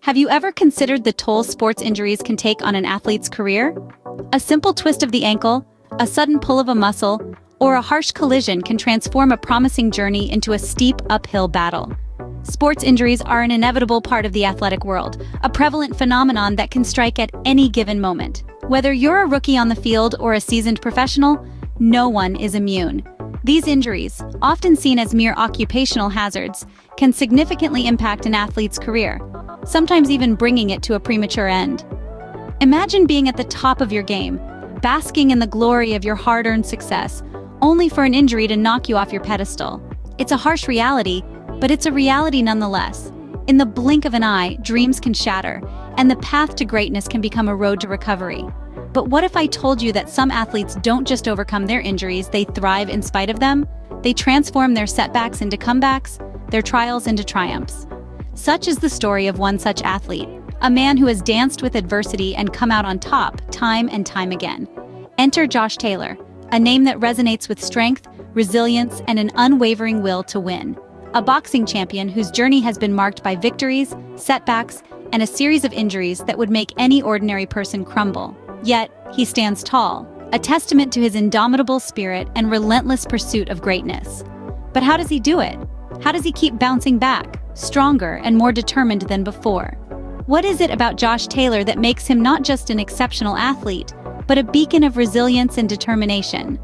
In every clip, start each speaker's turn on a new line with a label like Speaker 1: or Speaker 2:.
Speaker 1: Have you ever considered the toll sports injuries can take on an athlete's career? A simple twist of the ankle, a sudden pull of a muscle, or a harsh collision can transform a promising journey into a steep uphill battle. Sports injuries are an inevitable part of the athletic world, a prevalent phenomenon that can strike at any given moment. Whether you're a rookie on the field or a seasoned professional, no one is immune. These injuries, often seen as mere occupational hazards, can significantly impact an athlete's career, sometimes even bringing it to a premature end. Imagine being at the top of your game, basking in the glory of your hard-earned success, only for an injury to knock you off your pedestal. It's a harsh reality, but it's a reality nonetheless. In the blink of an eye, dreams can shatter, and the path to greatness can become a road to recovery. But what if I told you that some athletes don't just overcome their injuries, they thrive in spite of them? They transform their setbacks into comebacks, their trials into triumphs. Such is the story of one such athlete, a man who has danced with adversity and come out on top time and time again. Enter Josh Taylor, a name that resonates with strength, resilience, and an unwavering will to win. A boxing champion whose journey has been marked by victories, setbacks, and a series of injuries that would make any ordinary person crumble. Yet, he stands tall, a testament to his indomitable spirit and relentless pursuit of greatness. But how does he do it? How does he keep bouncing back, stronger and more determined than before? What is it about Josh Taylor that makes him not just an exceptional athlete, but a beacon of resilience and determination?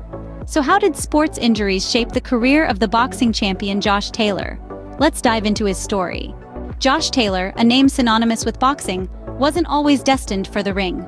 Speaker 1: So how did sports injuries shape the career of the boxing champion Josh Taylor? Let's dive into his story. Josh Taylor, a name synonymous with boxing, wasn't always destined for the ring.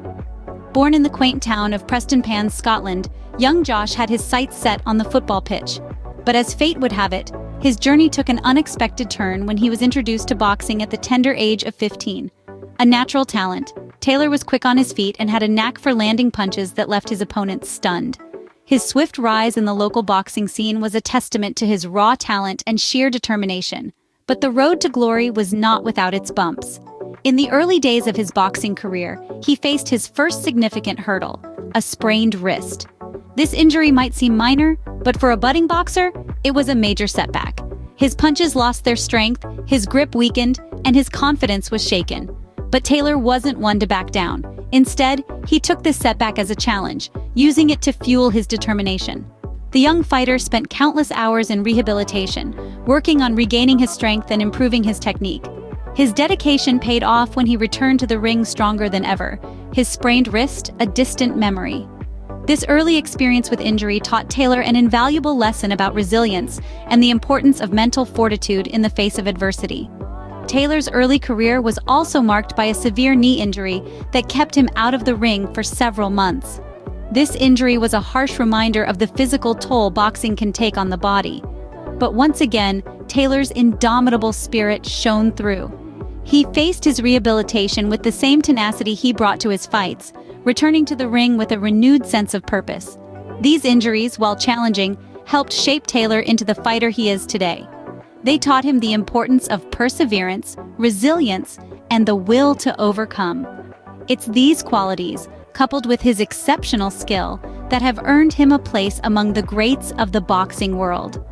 Speaker 1: Born in the quaint town of Prestonpans, Scotland, young Josh had his sights set on the football pitch. But as fate would have it, his journey took an unexpected turn when he was introduced to boxing at the tender age of 15. A natural talent, Taylor was quick on his feet and had a knack for landing punches that left his opponents stunned. His swift rise in the local boxing scene was a testament to his raw talent and sheer determination. But the road to glory was not without its bumps. In the early days of his boxing career, he faced his first significant hurdle, a sprained wrist. This injury might seem minor, but for a budding boxer, it was a major setback. His punches lost their strength, his grip weakened, and his confidence was shaken. But Taylor wasn't one to back down. Instead, he took this setback as a challenge, using it to fuel his determination. The young fighter spent countless hours in rehabilitation, working on regaining his strength and improving his technique. His dedication paid off when he returned to the ring stronger than ever, his sprained wrist a distant memory. This early experience with injury taught Taylor an invaluable lesson about resilience and the importance of mental fortitude in the face of adversity. Taylor's early career was also marked by a severe knee injury that kept him out of the ring for several months. This injury was a harsh reminder of the physical toll boxing can take on the body. But once again, Taylor's indomitable spirit shone through. He faced his rehabilitation with the same tenacity he brought to his fights, returning to the ring with a renewed sense of purpose. These injuries, while challenging, helped shape Taylor into the fighter he is today. They taught him the importance of perseverance, resilience, and the will to overcome. It's these qualities, coupled with his exceptional skill, that have earned him a place among the greats of the boxing world.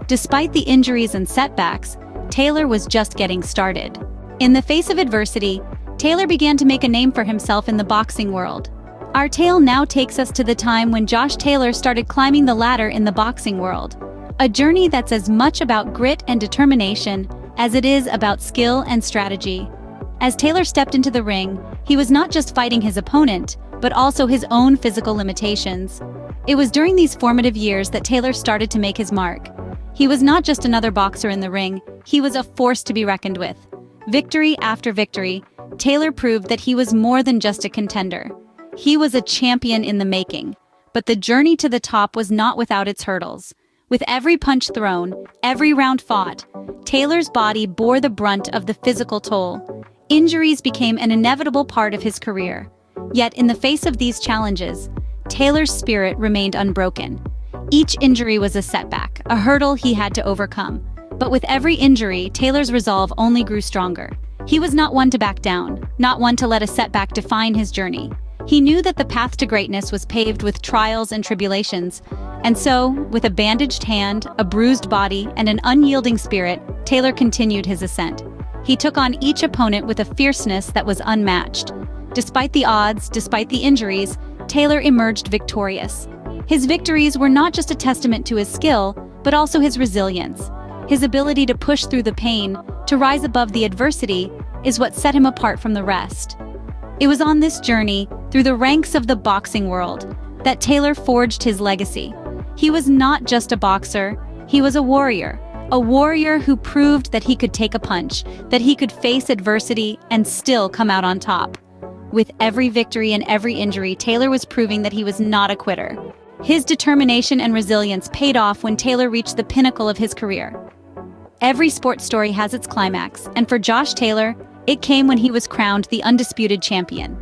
Speaker 1: Despite the injuries and setbacks, Taylor was just getting started. In the face of adversity, Taylor began to make a name for himself in the boxing world. Our tale now takes us to the time when Josh Taylor started climbing the ladder in the boxing world. A journey that's as much about grit and determination as it is about skill and strategy. As Taylor stepped into the ring, he was not just fighting his opponent, but also his own physical limitations. It was during these formative years that Taylor started to make his mark. He was not just another boxer in the ring, he was a force to be reckoned with. Victory after victory, Taylor proved that he was more than just a contender. He was a champion in the making. But the journey to the top was not without its hurdles. With every punch thrown, every round fought, Taylor's body bore the brunt of the physical toll. Injuries became an inevitable part of his career. Yet in the face of these challenges, Taylor's spirit remained unbroken. Each injury was a setback, a hurdle he had to overcome. But with every injury, Taylor's resolve only grew stronger. He was not one to back down, not one to let a setback define his journey. He knew that the path to greatness was paved with trials and tribulations. And so, with a bandaged hand, a bruised body, and an unyielding spirit, Taylor continued his ascent. He took on each opponent with a fierceness that was unmatched. Despite the odds, despite the injuries, Taylor emerged victorious. His victories were not just a testament to his skill, but also his resilience. His ability to push through the pain, to rise above the adversity, is what set him apart from the rest. It was on this journey, through the ranks of the boxing world, that Taylor forged his legacy. He was not just a boxer, he was a warrior who proved that he could take a punch, that he could face adversity and still come out on top. With every victory and every injury, Taylor was proving that he was not a quitter. His determination and resilience paid off when Taylor reached the pinnacle of his career. Every sports story has its climax, and for Josh Taylor, it came when he was crowned the undisputed champion.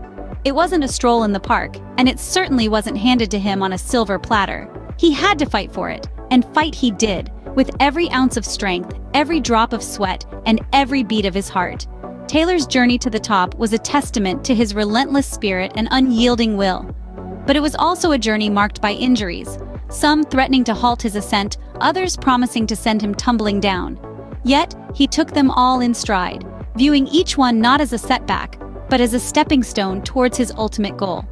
Speaker 1: It wasn't a stroll in the park, and it certainly wasn't handed to him on a silver platter. He had to fight for it, and fight he did, with every ounce of strength, every drop of sweat, and every beat of his heart. Taylor's journey to the top was a testament to his relentless spirit and unyielding will. But it was also a journey marked by injuries, some threatening to halt his ascent, others promising to send him tumbling down. Yet, he took them all in stride, viewing each one not as a setback, but as a stepping stone towards his ultimate goal.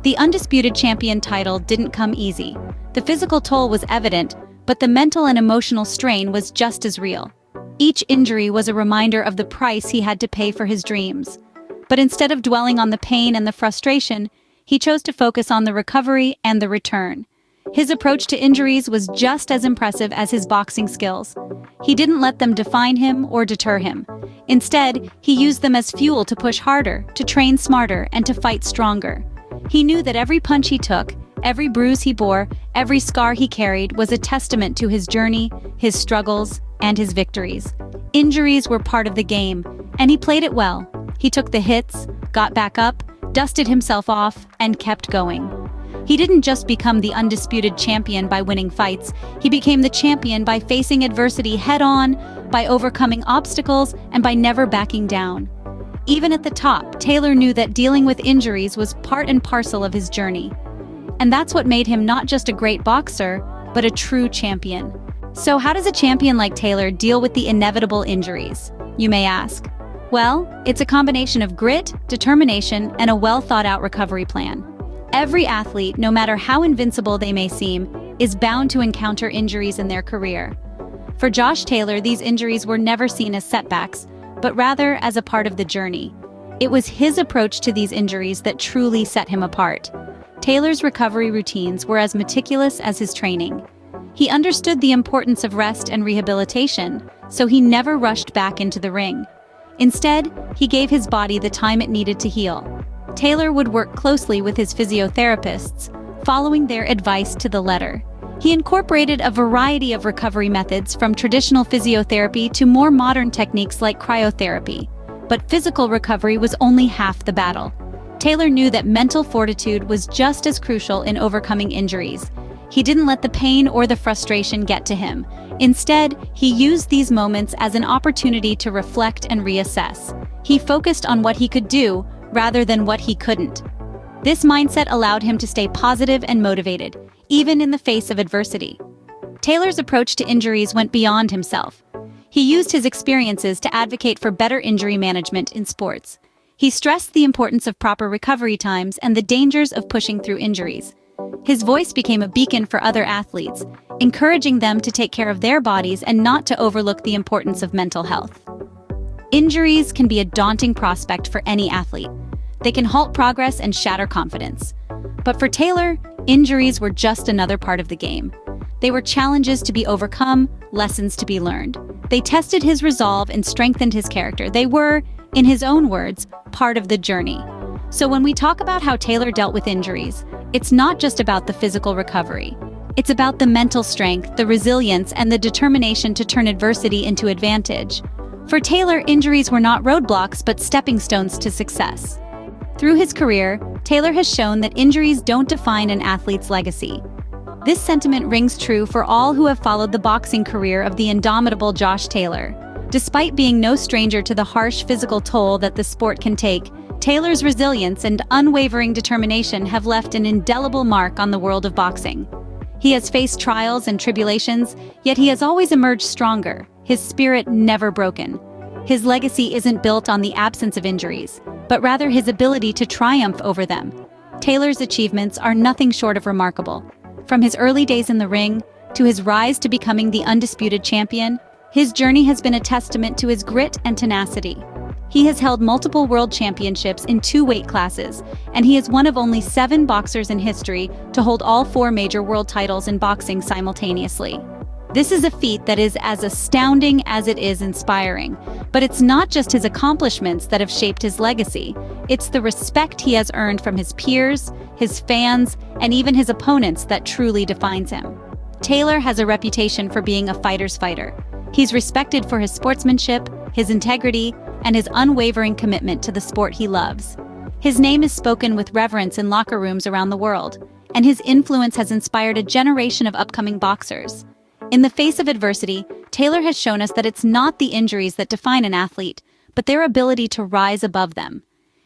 Speaker 1: The undisputed champion title didn't come easy. The physical toll was evident, but the mental and emotional strain was just as real. Each injury was a reminder of the price he had to pay for his dreams. But instead of dwelling on the pain and the frustration, he chose to focus on the recovery and the return. His approach to injuries was just as impressive as his boxing skills. He didn't let them define him or deter him. Instead, he used them as fuel to push harder, to train smarter, and to fight stronger. He knew that every punch he took, every bruise he bore, every scar he carried was a testament to his journey, his struggles, and his victories. Injuries were part of the game, and he played it well. He took the hits, got back up, dusted himself off, and kept going. He didn't just become the undisputed champion by winning fights, he became the champion by facing adversity head-on, by overcoming obstacles, and by never backing down. Even at the top, Taylor knew that dealing with injuries was part and parcel of his journey. And that's what made him not just a great boxer, but a true champion. So how does a champion like Taylor deal with the inevitable injuries, you may ask? Well, it's a combination of grit, determination, and a well-thought-out recovery plan. Every athlete, no matter how invincible they may seem, is bound to encounter injuries in their career. For Josh Taylor, these injuries were never seen as setbacks, but rather as a part of the journey. It was his approach to these injuries that truly set him apart. Taylor's recovery routines were as meticulous as his training. He understood the importance of rest and rehabilitation, so he never rushed back into the ring. Instead, he gave his body the time it needed to heal. Taylor would work closely with his physiotherapists, following their advice to the letter. He incorporated a variety of recovery methods from traditional physiotherapy to more modern techniques like cryotherapy. But physical recovery was only half the battle. Taylor knew that mental fortitude was just as crucial in overcoming injuries. He didn't let the pain or the frustration get to him. Instead, he used these moments as an opportunity to reflect and reassess. He focused on what he could do rather than what he couldn't. This mindset allowed him to stay positive and motivated, even in the face of adversity. Taylor's approach to injuries went beyond himself. He used his experiences to advocate for better injury management in sports. He stressed the importance of proper recovery times and the dangers of pushing through injuries. His voice became a beacon for other athletes, encouraging them to take care of their bodies and not to overlook the importance of mental health. Injuries can be a daunting prospect for any athlete. They can halt progress and shatter confidence. But for Taylor, injuries were just another part of the game. They were challenges to be overcome, lessons to be learned. They tested his resolve and strengthened his character. They were, in his own words, part of the journey. So when we talk about how Taylor dealt with injuries, it's not just about the physical recovery. It's about the mental strength, the resilience, and the determination to turn adversity into advantage. For Taylor, injuries were not roadblocks but stepping stones to success. Through his career, Taylor has shown that injuries don't define an athlete's legacy. This sentiment rings true for all who have followed the boxing career of the indomitable Josh Taylor. Despite being no stranger to the harsh physical toll that the sport can take, Taylor's resilience and unwavering determination have left an indelible mark on the world of boxing. He has faced trials and tribulations, yet he has always emerged stronger, his spirit never broken. His legacy isn't built on the absence of injuries, but rather his ability to triumph over them. Taylor's achievements are nothing short of remarkable. From his early days in the ring to his rise to becoming the undisputed champion, his journey has been a testament to his grit and tenacity. He has held multiple world championships in 2 weight classes, and he is one of only 7 boxers in history to hold all 4 major world titles in boxing simultaneously. This is a feat that is as astounding as it is inspiring. But it's not just his accomplishments that have shaped his legacy. It's the respect he has earned from his peers, his fans, and even his opponents that truly defines him. Taylor has a reputation for being a fighter's fighter. He's respected for his sportsmanship, his integrity, and his unwavering commitment to the sport he loves. His name is spoken with reverence in locker rooms around the world, and his influence has inspired a generation of upcoming boxers. In the face of adversity, Taylor has shown us that it's not the injuries that define an athlete, but their ability to rise above them.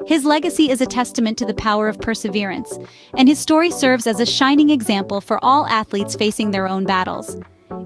Speaker 1: His legacy is a testament to the power of perseverance, and his story serves as a shining example for all athletes facing their own battles.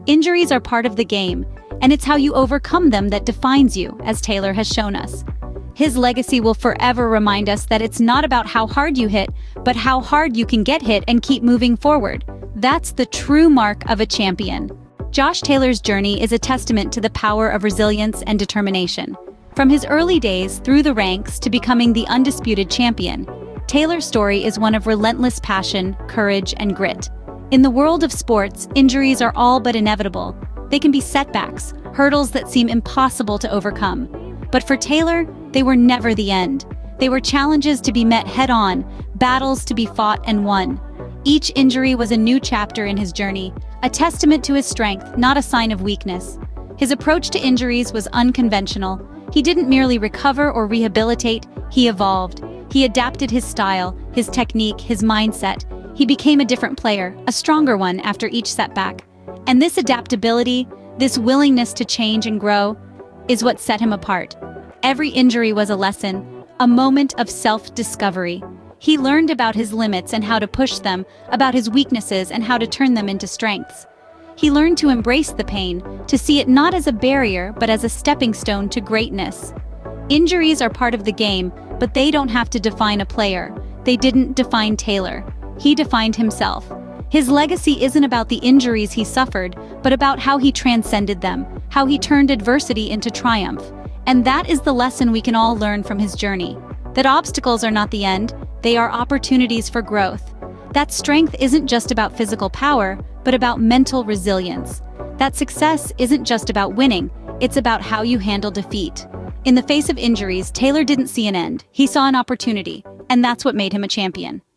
Speaker 1: Injuries are part of the game, and it's how you overcome them that defines you, as Taylor has shown us. His legacy will forever remind us that it's not about how hard you hit, but how hard you can get hit and keep moving forward. That's the true mark of a champion. Josh Taylor's journey is a testament to the power of resilience and determination. From his early days through the ranks to becoming the undisputed champion, Taylor's story is one of relentless passion, courage, and grit. In the world of sports, injuries are all but inevitable. They can be setbacks, hurdles that seem impossible to overcome. But for Taylor, they were never the end. They were challenges to be met head-on, battles to be fought and won. Each injury was a new chapter in his journey, a testament to his strength, not a sign of weakness. His approach to injuries was unconventional. He didn't merely recover or rehabilitate, he evolved. He adapted his style, his technique, his mindset. He became a different player, a stronger one after each setback. And this adaptability, this willingness to change and grow, is what set him apart. Every injury was a lesson, a moment of self-discovery. He learned about his limits and how to push them, about his weaknesses and how to turn them into strengths. He learned to embrace the pain, to see it not as a barrier, but as a stepping stone to greatness. Injuries are part of the game, but they don't have to define a player. They didn't define Taylor. He defined himself. His legacy isn't about the injuries he suffered, but about how he transcended them, how he turned adversity into triumph. And that is the lesson we can all learn from his journey. That obstacles are not the end, they are opportunities for growth. That strength isn't just about physical power, but about mental resilience. That success isn't just about winning, it's about how you handle defeat. In the face of injuries, Taylor didn't see an end, he saw an opportunity, and that's what made him a champion.